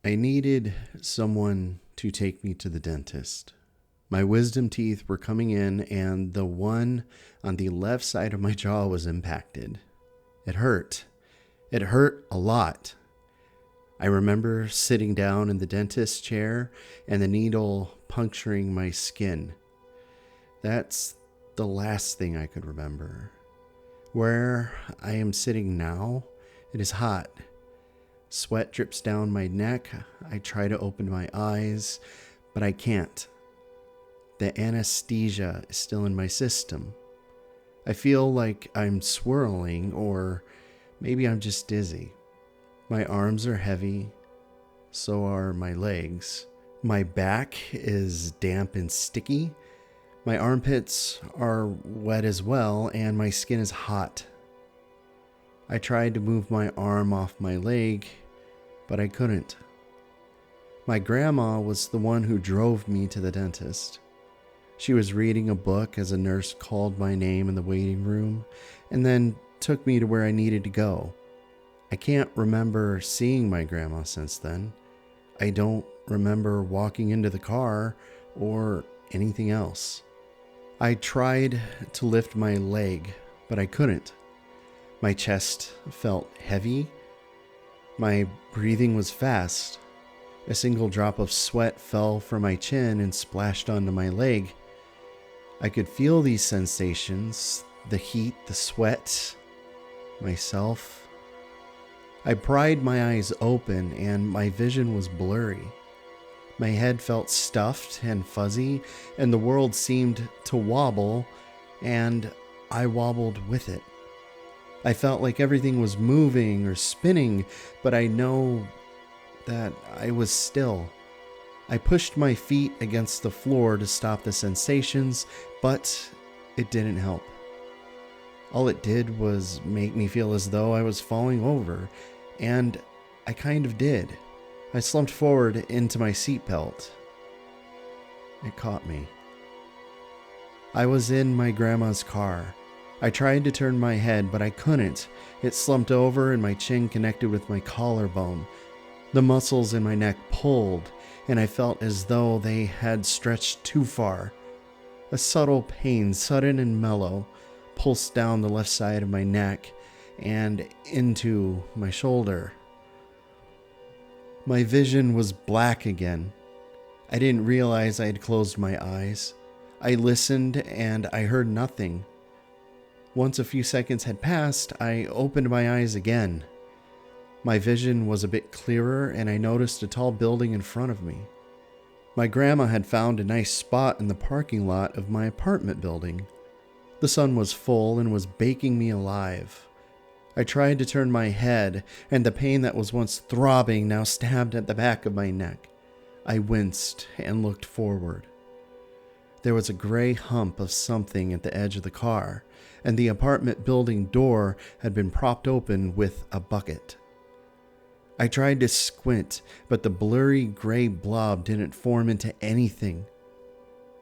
I needed someone to take me to the dentist. My wisdom teeth were coming in, and the one on the left side of my jaw was impacted. It hurt. It hurt a lot. I remember sitting down in the dentist's chair and the needle puncturing my skin. That's the last thing I could remember. Where I am sitting now, it is hot. Sweat drips down my neck. I try to open my eyes, but I can't. The anesthesia is still in my system. I feel like I'm swirling, or maybe I'm just dizzy. My arms are heavy, so are my legs. My back is damp and sticky. My armpits are wet as well, and my skin is hot. I tried to move my arm off my leg, but I couldn't. My grandma was the one who drove me to the dentist. She was reading a book as a nurse called my name in the waiting room and then took me to where I needed to go. I can't remember seeing my grandma since then. I don't remember walking into the car or anything else. I tried to lift my leg, but I couldn't. My chest felt heavy. My breathing was fast. A single drop of sweat fell from my chin and splashed onto my leg. I could feel these sensations, the heat, the sweat, myself. I pried my eyes open and my vision was blurry. My head felt stuffed and fuzzy, and the world seemed to wobble, and I wobbled with it. I felt like everything was moving or spinning, but I know that I was still. I pushed my feet against the floor to stop the sensations, but it didn't help. All it did was make me feel as though I was falling over, and I kind of did. I slumped forward into my seatbelt. It caught me. I was in my grandma's car. I tried to turn my head, but I couldn't. It slumped over and my chin connected with my collarbone. The muscles in my neck pulled, and I felt as though they had stretched too far. A subtle pain, sudden and mellow, pulsed down the left side of my neck and into my shoulder. My vision was black again. I didn't realize I had closed my eyes. I listened and I heard nothing. Once a few seconds had passed, I opened my eyes again. My vision was a bit clearer, and I noticed a tall building in front of me. My grandma had found a nice spot in the parking lot of my apartment building. The sun was full and was baking me alive. I tried to turn my head, and the pain that was once throbbing now stabbed at the back of my neck. I winced and looked forward. There was a gray hump of something at the edge of the car, and the apartment building door had been propped open with a bucket. I tried to squint, but the blurry gray blob didn't form into anything.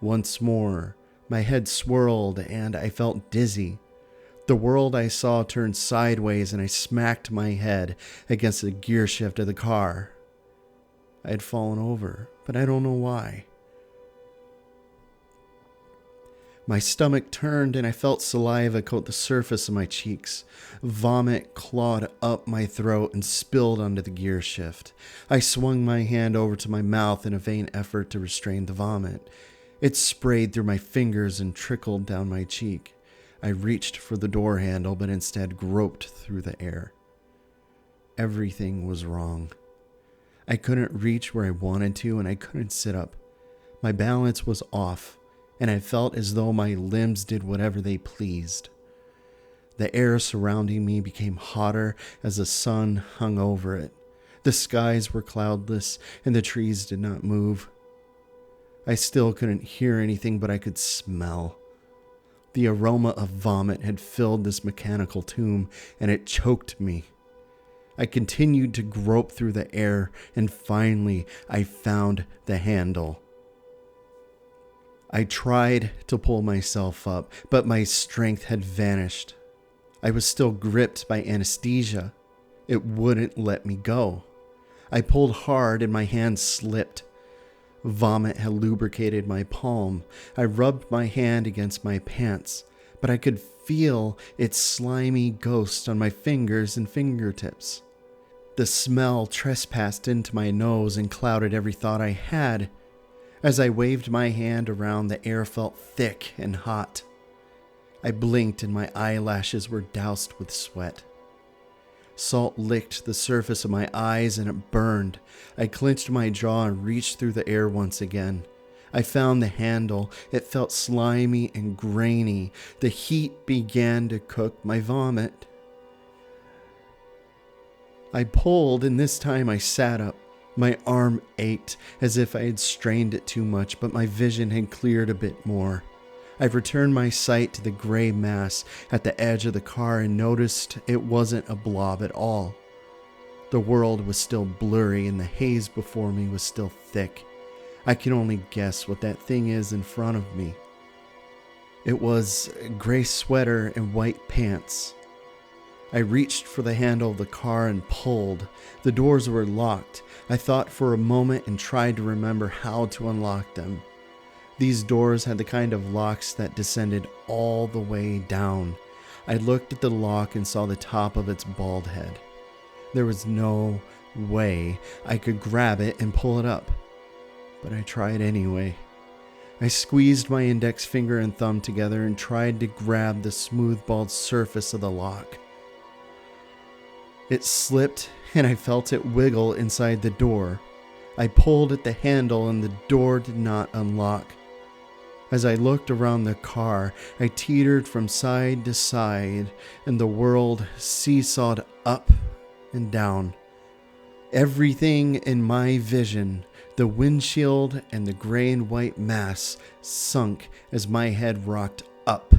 Once more, my head swirled and I felt dizzy. The world I saw turned sideways and I smacked my head against the gear shift of the car. I had fallen over, but I don't know why. My stomach turned and I felt saliva coat the surface of my cheeks. Vomit clawed up my throat and spilled onto the gear shift. I swung my hand over to my mouth in a vain effort to restrain the vomit. It sprayed through my fingers and trickled down my cheek. I reached for the door handle, but instead groped through the air. Everything was wrong. I couldn't reach where I wanted to, and I couldn't sit up. My balance was off, and I felt as though my limbs did whatever they pleased. The air surrounding me became hotter as the sun hung over it. The skies were cloudless, and the trees did not move. I still couldn't hear anything, but I could smell. The aroma of vomit had filled this mechanical tomb, and it choked me. I continued to grope through the air, and finally I found the handle. I tried to pull myself up, but my strength had vanished. I was still gripped by anesthesia. It wouldn't let me go. I pulled hard and my hand slipped. Vomit had lubricated my palm. I rubbed my hand against my pants, but I could feel its slimy ghost on my fingers and fingertips. The smell trespassed into my nose and clouded every thought I had. As I waved my hand around, the air felt thick and hot. I blinked and my eyelashes were doused with sweat. Salt licked the surface of my eyes and it burned. I clenched my jaw and reached through the air once again. I found the handle. It felt slimy and grainy. The heat began to cook my vomit. I pulled, and this time I sat up. My arm ached as if I had strained it too much, but my vision had cleared a bit more. I returned my sight to the gray mass at the edge of the car and noticed it wasn't a blob at all. The world was still blurry and the haze before me was still thick. I can only guess what that thing is in front of me. It was a gray sweater and white pants. I reached for the handle of the car and pulled. The doors were locked. I thought for a moment and tried to remember how to unlock them. These doors had the kind of locks that descended all the way down. I looked at the lock and saw the top of its bald head. There was no way I could grab it and pull it up, but I tried anyway. I squeezed my index finger and thumb together and tried to grab the smooth bald surface of the lock. It slipped and I felt it wiggle inside the door. I pulled at the handle and the door did not unlock. As I looked around the car, I teetered from side to side and the world seesawed up and down. Everything in my vision, the windshield and the gray and white mass, sunk as my head rocked up.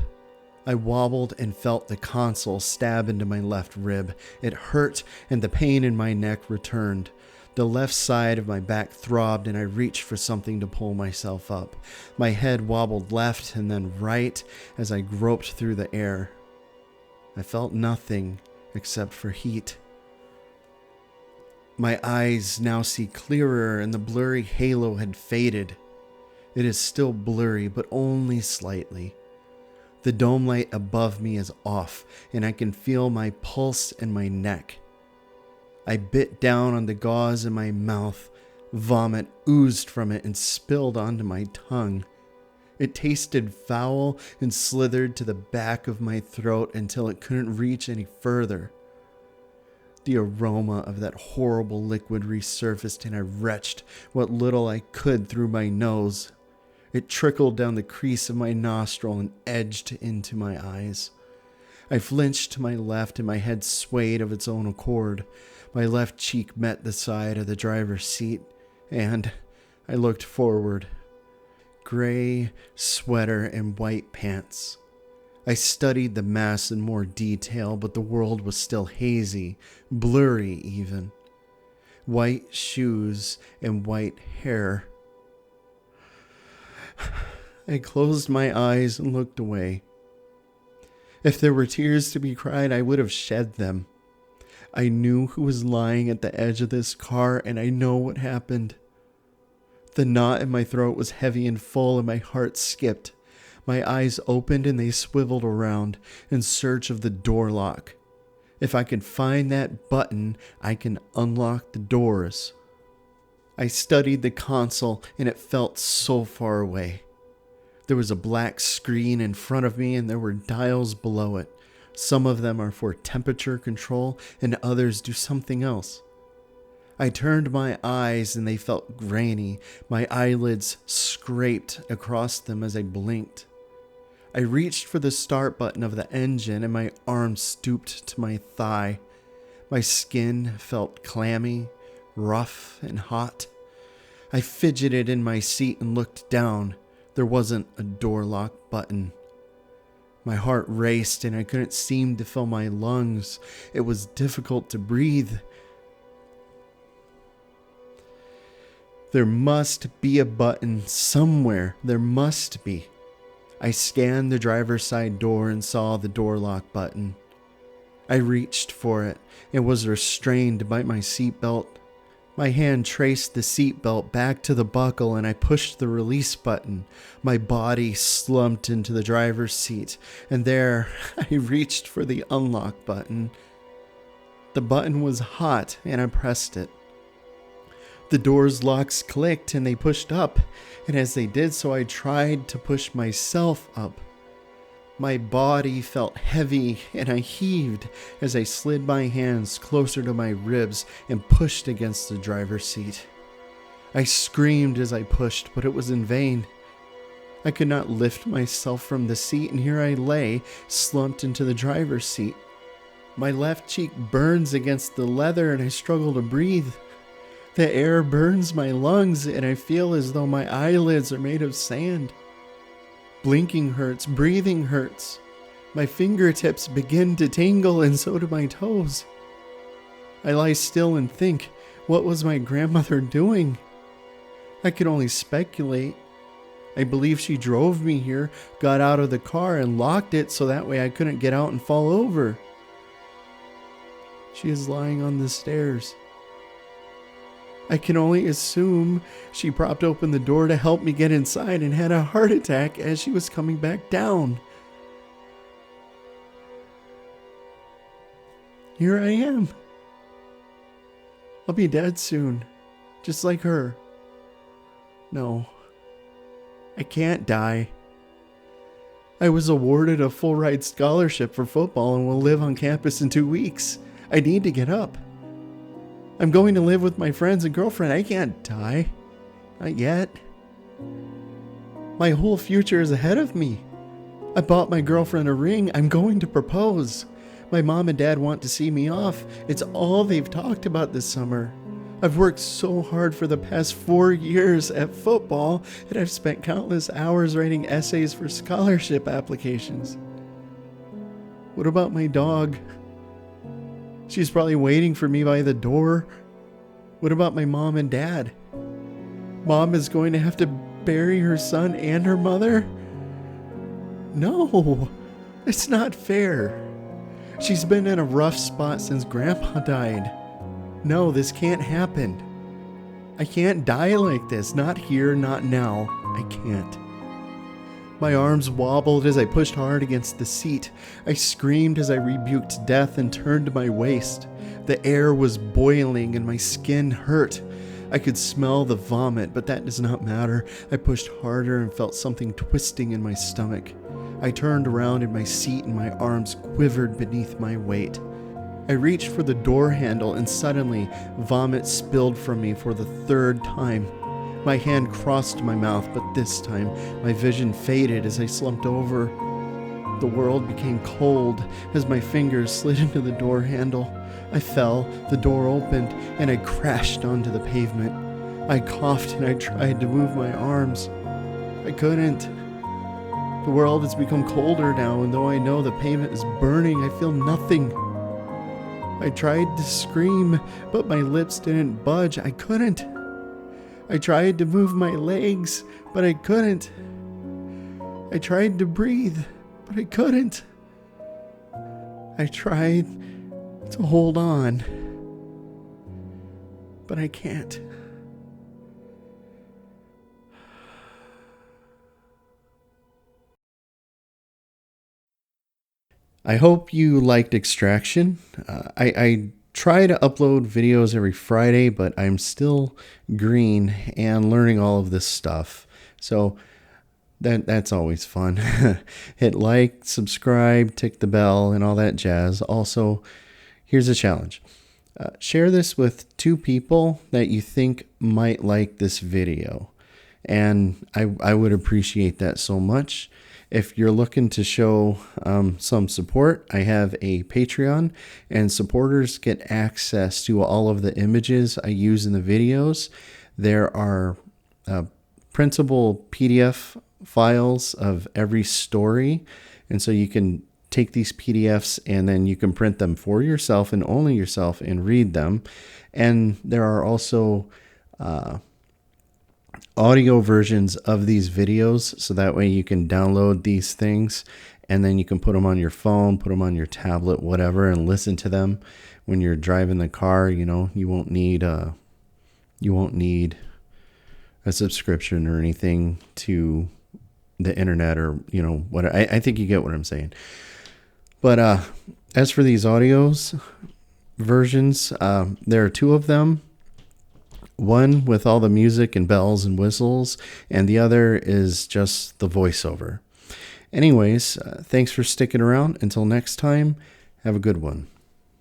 I wobbled and felt the console stab into my left rib. It hurt and the pain in my neck returned. The left side of my back throbbed and I reached for something to pull myself up. My head wobbled left and then right as I groped through the air. I felt nothing except for heat. My eyes now see clearer and the blurry halo had faded. It is still blurry, but only slightly. The dome light above me is off and I can feel my pulse in my neck. I bit down on the gauze in my mouth. Vomit oozed from it and spilled onto my tongue. It tasted foul and slithered to the back of my throat until it couldn't reach any further. The aroma of that horrible liquid resurfaced and I retched what little I could through my nose. It trickled down the crease of my nostril and edged into my eyes. I flinched to my left and my head swayed of its own accord. My left cheek met the side of the driver's seat, and I looked forward. Gray sweater and white pants. I studied the mass in more detail, but the world was still hazy, blurry even. White shoes and white hair. I closed my eyes and looked away. If there were tears to be cried, I would have shed them. I knew who was lying at the edge of this car, and I know what happened. The knot in my throat was heavy and full, and my heart skipped. My eyes opened and they swiveled around in search of the door lock. If I can find that button, I can unlock the doors. I studied the console, and it felt so far away. There was a black screen in front of me, and there were dials below it. Some of them are for temperature control, and others do something else. I turned my eyes, and they felt grainy. My eyelids scraped across them as I blinked. I reached for the start button of the engine, and my arm stooped to my thigh. My skin felt clammy, rough, and hot. I fidgeted in my seat and looked down. There wasn't a door lock button. My heart raced and I couldn't seem to fill my lungs. It was difficult to breathe. There must be a button somewhere. There must be. I scanned the driver's side door and saw the door lock button. I reached for it. It was restrained by my seatbelt. My hand traced the seatbelt back to the buckle and I pushed the release button. My body slumped into the driver's seat, and there I reached for the unlock button. The button was hot and I pressed it. The door's locks clicked and they pushed up, and as they did so, I tried to push myself up. My body felt heavy and I heaved as I slid my hands closer to my ribs and pushed against the driver's seat. I screamed as I pushed, but it was in vain. I could not lift myself from the seat, and here I lay, slumped into the driver's seat. My left cheek burns against the leather and I struggle to breathe. The air burns my lungs and I feel as though my eyelids are made of sand. Blinking hurts, breathing hurts. My fingertips begin to tingle and so do my toes. I lie still and think, what was my grandmother doing? I could only speculate. I believe she drove me here, got out of the car and locked it so that way I couldn't get out and fall over. She is lying on the stairs. I can only assume she propped open the door to help me get inside and had a heart attack as she was coming back down. Here I am. I'll be dead soon, just like her. No, I can't die. I was awarded a full-ride scholarship for football and will live on campus in 2 weeks. I need to get up. I'm going to live with my friends and girlfriend. I can't die. Not yet. My whole future is ahead of me. I bought my girlfriend a ring. I'm going to propose. My mom and dad want to see me off. It's all they've talked about this summer. I've worked so hard for the past 4 years at football, and I've spent countless hours writing essays for scholarship applications. What about my dog? She's probably waiting for me by the door. What about my mom and dad? Mom is going to have to bury her son and her mother? No, it's not fair. She's been in a rough spot since Grandpa died. No, this can't happen. I can't die like this. Not here, not now. I can't. My arms wobbled as I pushed hard against the seat. I screamed as I rebuked death and turned to my waist. The air was boiling and my skin hurt. I could smell the vomit, but that does not matter. I pushed harder and felt something twisting in my stomach. I turned around in my seat and my arms quivered beneath my weight. I reached for the door handle and suddenly vomit spilled from me for the 3rd time. My hand crossed my mouth, but this time my vision faded as I slumped over. The world became cold as my fingers slid into the door handle. I fell, the door opened, and I crashed onto the pavement. I coughed and I tried to move my arms. I couldn't. The world has become colder now, and though I know the pavement is burning, I feel nothing. I tried to scream, but my lips didn't budge. I couldn't. I tried to move my legs, but I couldn't. I tried to breathe, but I couldn't. I tried to hold on, but I can't. I hope you liked Extraction. I try to upload videos every Friday, but I'm still green and learning all of this stuff. So that's always fun. Hit like, subscribe, tick the bell, and all that jazz. Also, here's a challenge. Share this with 2 people that you think might like this video. And I would appreciate that so much. If you're looking to show some support, I have a Patreon, and supporters get access to all of the images I use in the videos. There are printable PDF files of every story, and so you can take these PDFs and then you can print them for yourself and only yourself and read them. And there are also audio versions of these videos, so that way you can download these things and then you can put them on your phone, put them on your tablet, whatever, and listen to them when you're driving the car. You know, you won't need You won't need a subscription or anything to the internet, or what. I think you get what I'm saying. But as for these audios versions, there are two of them. One with all the music and bells and whistles, and the other is just the voiceover. Anyways, thanks for sticking around. Until next time, have a good one.